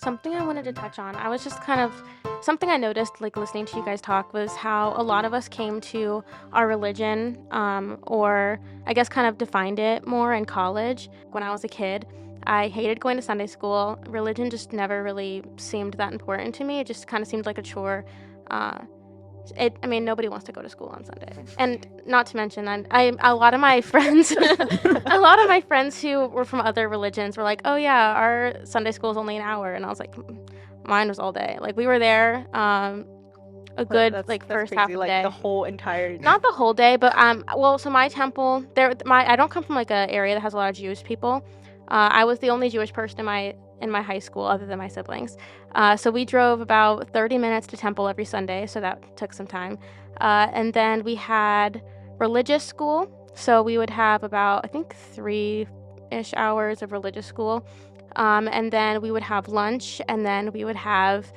something I wanted to touch on. I was just kind of something I noticed, like listening to you guys talk, was how a lot of us came to our religion, or I guess kind of defined it more in college. When I was a kid, I hated going to Sunday school. Religion just never really seemed that important to me. It just kind of seemed like a chore. Uh, I mean, nobody wants to go to school on Sunday, and not to mention, a lot of my friends, a lot of my friends who were from other religions were like, "Oh yeah, our Sunday school is only an hour," and I was like, "Mine was all day." Like we were there, a good That's first half crazy. of the Like day. the whole entire. Not the whole day, but well, so my temple, I don't come from like a area that has a lot of Jewish people. I was the only Jewish person in my high school other than my siblings. So we drove about 30 minutes to temple every Sunday, so that took some time. And then we had religious school, so we would have about I think 3-ish hours of religious school. And then we would have lunch, and then we would have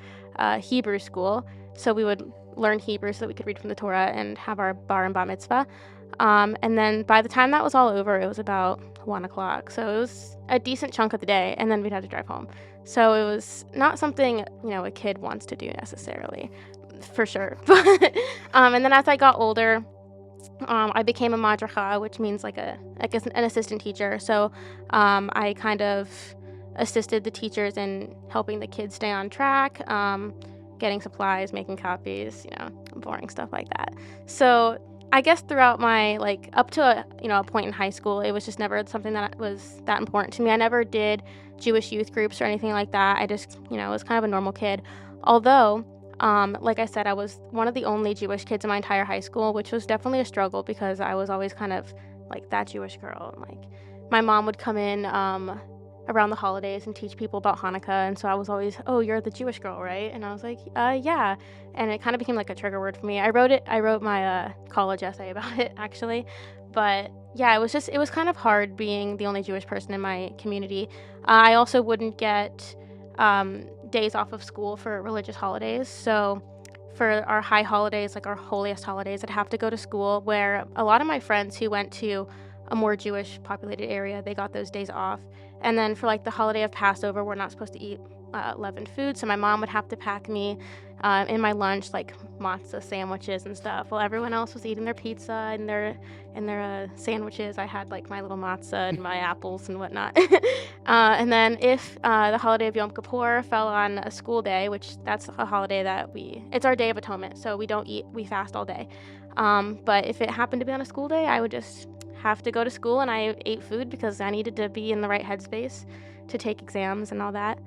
Hebrew school. So we would learn Hebrew so that we could read from the Torah and have our bar and bat mitzvah. And then by the time that was all over, it was about 1 o'clock. So it was a decent chunk of the day, and then we'd have to drive home. So it was not something, a kid wants to do necessarily, for sure. But and then as I got older, I became a madracha, which means I guess an assistant teacher. So I kind of assisted the teachers in helping the kids stay on track, getting supplies, making copies, boring stuff like that. So I guess throughout my up to a point in high school, it was just never something that was that important to me. I never did Jewish youth groups or anything like that. I just was kind of a normal kid. Although, like I said, I was one of the only Jewish kids in my entire high school, which was definitely a struggle because I was always kind of like that Jewish girl. And, my mom would come in around the holidays and teach people about Hanukkah, and so I was always, "Oh, you're the Jewish girl, right?" And I was like, yeah." And it kind of became like a trigger word for me. I wrote my college essay about it actually, but yeah, it was kind of hard being the only Jewish person in my community. I also wouldn't get days off of school for religious holidays, so for our high holidays, like our holiest holidays, I'd have to go to school, where a lot of my friends who went to a more Jewish populated area, they got those days off. And then for the holiday of Passover, we're not supposed to eat leavened food, so my mom would have to pack me in my lunch matzah sandwiches and stuff. While everyone else was eating their pizza and their sandwiches, I had my little matzah and my apples and whatnot. And then if the holiday of Yom Kippur fell on a school day, which that's a holiday that it's our Day of Atonement, so we don't eat, we fast all day. But if it happened to be on a school day, I would just have to go to school, and I ate food because I needed to be in the right headspace to take exams and all that.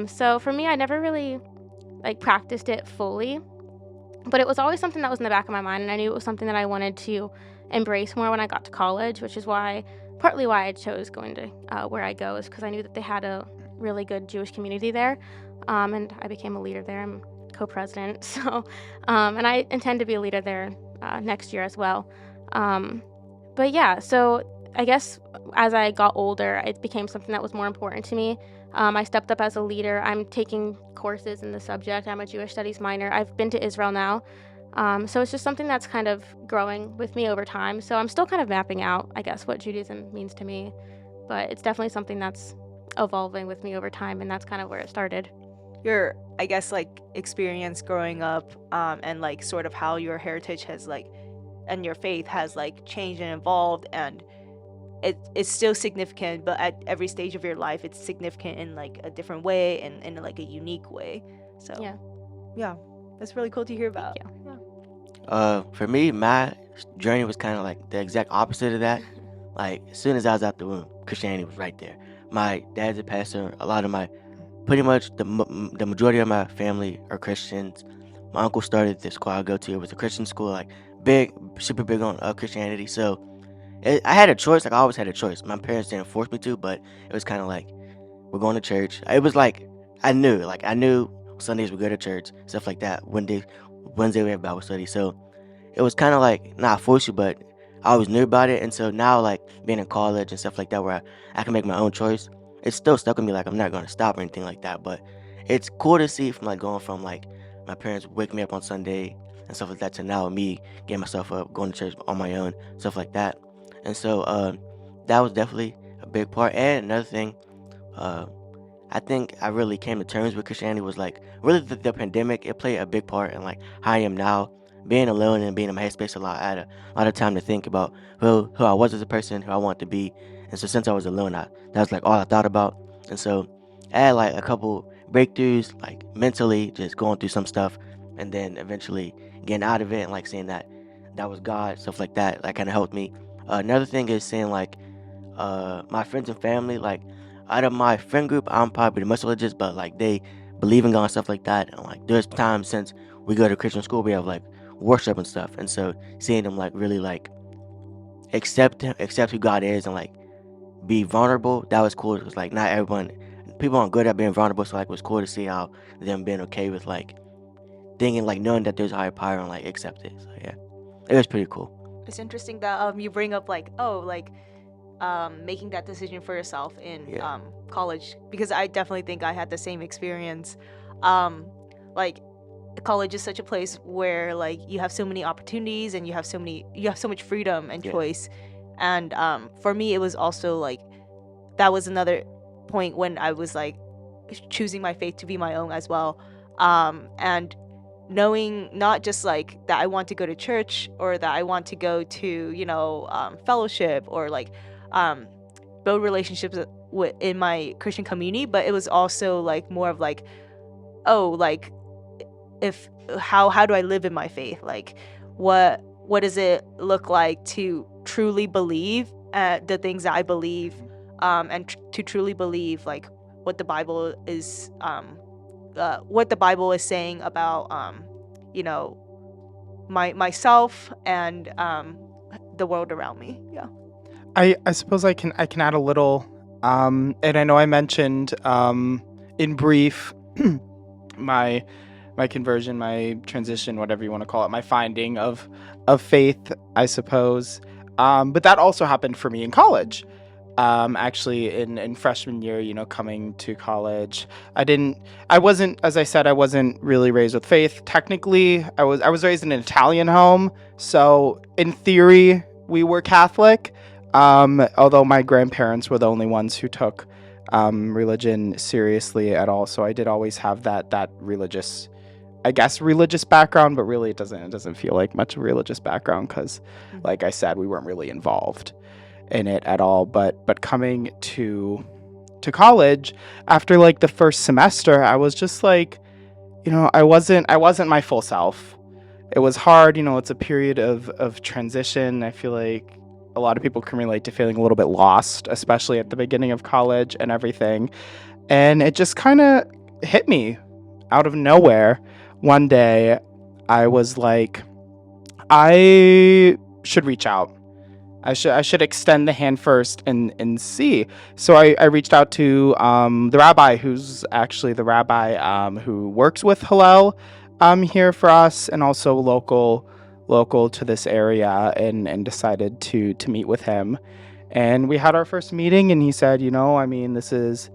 So for me, I never really practiced it fully, but it was always something that was in the back of my mind, and I knew it was something that I wanted to embrace more when I got to college, which is partly why I chose going to where I go, is because I knew that they had a really good Jewish community there, and I became a leader there. I'm co-president, so and I intend to be a leader there next year as well. But yeah, so I guess as I got older, it became something that was more important to me. I stepped up as a leader. I'm taking courses in the subject. I'm a Jewish studies minor. I've been to Israel now. So it's just something that's kind of growing with me over time. So I'm still kind of mapping out, I guess, what Judaism means to me. But it's definitely something that's evolving with me over time, and that's kind of where it started. Your, I guess, experience growing up, and sort of how your heritage has and your faith has changed and evolved, and it's still significant, but at every stage of your life it's significant in a different way and in a unique way. So yeah, that's really cool to hear about. For me, my journey was kind of the exact opposite of that. As soon as I was out the womb, Christianity was right there. My dad's a pastor. Pretty much the majority of my family are Christians. My uncle started this school I go to. It was a Christian school, super big on Christianity. So I had a choice. I always had a choice. My parents didn't force me to, but it was kind of we're going to church. It was I knew Sundays we go to church, stuff like that. Wednesday we have Bible study. So it was kind of not forced you, but I always knew about it. And so now being in college and stuff like that, where I can make my own choice, it's still stuck with me. I'm not going to stop or anything like that. But it's cool to see from going from my parents waking me up on Sunday and stuff like that to now me getting myself up, going to church on my own, stuff like that. And so that was definitely a big part. And another thing, I I think I really came to terms with Christianity was like really the pandemic. It played a big part in like how I am now. Being alone and being in my headspace a lot, I had a lot of time to think about who I was as a person, who I want to be. And so since I was alone, that was like all I thought about. And so I had like a couple breakthroughs, like mentally, just going through some stuff, and then eventually getting out of it and like seeing that that was God, stuff like that. That kind of helped me. Another thing is saying like my friends and family, like out of my friend group, I'm probably the most religious, but like they believe in God and stuff like that. And like there's times since we go to Christian school, we have like worship and stuff, and so seeing them like really like accept who God is and like be vulnerable, that was cool. It was like not everyone, people aren't good at being vulnerable, so like it was cool to see how them being okay with like thinking like knowing that there's a higher power and like accept it. So yeah, it was pretty cool. It's interesting that you bring up like making that decision for yourself in Yeah. college, because I definitely think I had the same experience. Like college is such a place where like you have so many opportunities and you have so much freedom and Yeah. choice. And for me, it was also like that was another point when I was like choosing my faith to be my own as well. And knowing not just like that I want to go to church or that I want to go to fellowship or like build relationships in my Christian community, but it was also like more of like, oh, like if how do I live in my faith? Like what does it look like to truly believe the things that I believe, and to truly believe like what the Bible is saying about myself and the world around me. Yeah. I suppose I can add a little, and I know I mentioned in brief my conversion, my transition, whatever you want to call it, my finding of faith, I suppose. But that also happened for me in college. Actually, in freshman year, coming to college, I wasn't, as I said, I wasn't really raised with faith. Technically, I was raised in an Italian home, so in theory, we were Catholic. Although my grandparents were the only ones who took religion seriously at all, so I did always have that religious, I guess, religious background, but really it doesn't feel like much of a religious background because, like I said, we weren't really involved in it at all. But coming to college after like the first semester, I was just like, I wasn't my full self. It was hard, it's a period of transition. I feel like a lot of people can relate to feeling a little bit lost, especially at the beginning of college and everything. And it just kind of hit me out of nowhere. One day, I was like, I should reach out. I should extend the hand first and see. So I reached out to the rabbi, who's actually the rabbi who works with Hillel here for us, and also local to this area, and decided to meet with him. And we had our first meeting, and he said, this is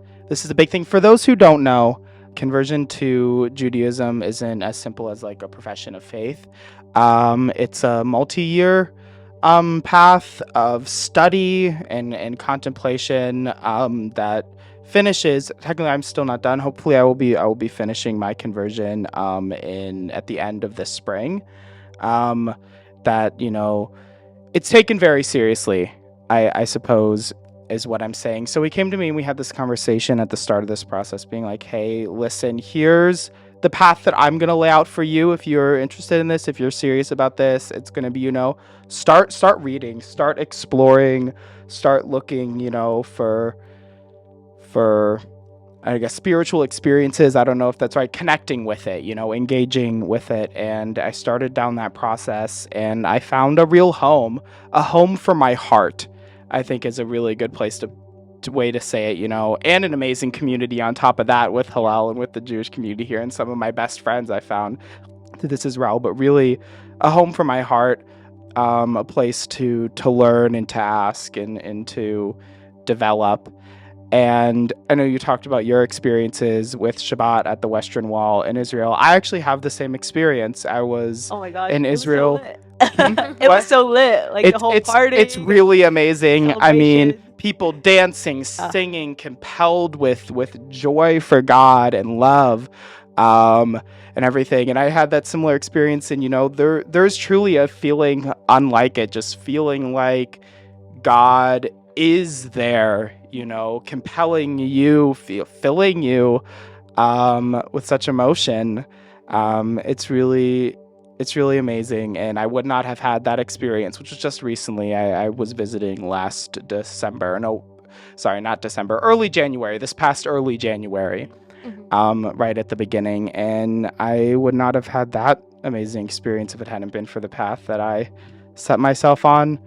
a big thing. For those who don't know, conversion to Judaism isn't as simple as like a profession of faith. It's a multi-year path of study and contemplation that finishes. Technically, I'm still not done. Hopefully, I will be finishing my conversion at the end of this spring. That it's taken very seriously, I suppose, is what I'm saying. So he came to me and we had this conversation at the start of this process, being like, hey, listen, here's the path that I'm going to lay out for you. If you're interested in this, if you're serious about this, it's going to be, start reading, start exploring, start looking, for I guess spiritual experiences. I don't know if that's right. Connecting with it, engaging with it. And I started down that process, and I found a real home, a home for my heart, I think is a really good place to way to say it, and an amazing community on top of that with Hillel and with the Jewish community here, and some of my best friends I found through this as well. But really a home for my heart, a place to learn and to ask and to develop. And I know you talked about your experiences with Shabbat at the Western Wall in Israel. I actually have the same experience. I was Oh my gosh, in Israel. it was so lit. Like the whole party. It's really amazing. I mean, celebration. people dancing, singing, compelled with joy for God and love, and everything. And I had that similar experience, and there's truly a feeling unlike it, just feeling like God is there, compelling you, filling you with such emotion. It's really amazing, and I would not have had that experience, which was just recently. I was visiting last December. No, sorry, not December. Early January. This past early January, right at the beginning, and I would not have had that amazing experience if it hadn't been for the path that I set myself on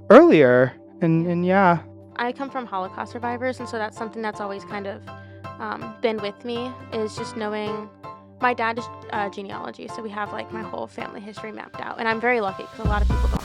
earlier. And yeah. I come from Holocaust survivors, and so that's something that's always kind of been with me, is just knowing my dad's genealogy. So we have like my whole family history mapped out, and I'm very lucky because a lot of people don't